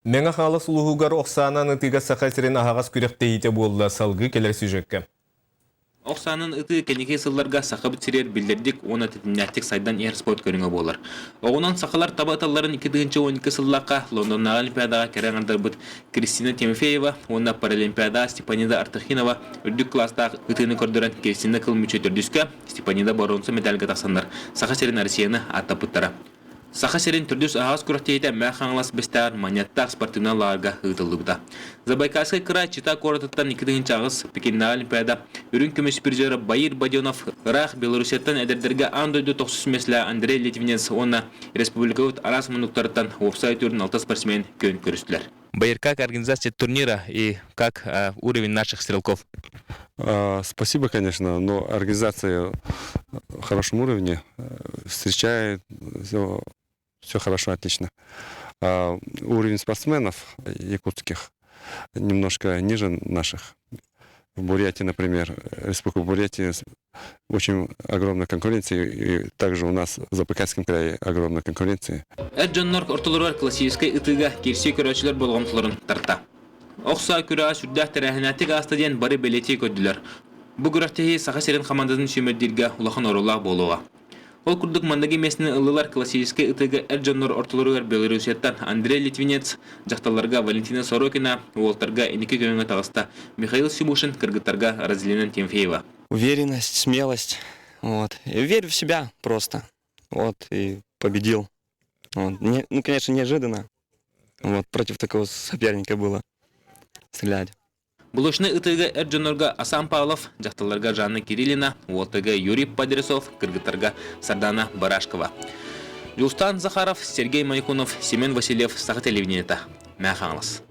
Меңа халас улугар оксанан ытыга сахасырын агас күректейте болла салгы келер сюжетке. Оксанын ыты кенеке сылларга сақы бітсерер білдердік, оны тетімнәттік сайдан спорт көріңі болар. Оғынан сақалар табаталарын 2-12 сыллаққа Лондонна Олимпиадаға кәрәңірдір бұд Кристина Тимофеева, онна Паралимпиада Степанида Артахинова, үрдік кластағы ытыны көрдірін Кристина Кылмычы түрдіскі Степанида Боронсы медальға тақсандар. Сақа серін Арсияны аттапыттара. Сақа серин түрдүс ағас күрәктейді мәхаңлас бістәр манеттақ спортивна ларға ұйтылығыда. Забайкасқы қыра чита қорытыттан 2-інші ағыз Пекинна Олимпиада үрін күміс призері Байыр Бадионов Рах Белорусияттан әдердерге андойды 90 меслі Андрей Литвинец онна республикавыт арас мұнықтарыттан офсайт үрін 6 спортсмен көн көрістілер. Байыр, как организация турнира и как уровень наших стрелков? Спасибо, конечно, но организация в хорошем уровне, встречает все хорошо, отлично. Уровень спортсменов якутских немножко ниже наших. В Бурятии, например, Республика Бурятия, очень огромная конкуренция, и также у нас в Забайкальском крае огромная конкуренция. Эджоннор ортолорар классической ытыга кирси көрәчілер болғамтыларын тарта. Оқса күрә сүрдәх тәрәхінәтік астаден бары белети көдділер. Бұ күрәқтегі сақа серін командадың сүймердерге улахан орылақ болуға. Ол күрдік мандаги месіні ылылар классической ытыга Эджоннор ортолорар Белорусияттан Андрей Литвинец, жақталарға Валентина Сорокина, уолтарға енеке көніңі тағыста Михаил Симушин, кыргыттарға Разилина Тимфеева. Уверенность, смелость. Вот. И верю в себя просто. Вот. И победил. Вот. Ну, конечно, неожиданно. Вот. Против такого соперника было стрелять. Булышны ытыга Эджонорга Асан Павлов, жақталарға Жанна Кириллина, уолтыга Юрий Подресов, кыргыттарға Сардана Барашкова. Юстан Захаров, Сергей Майкунов, Семен Васильев, Сақа телевидениета. Мәхаңлас.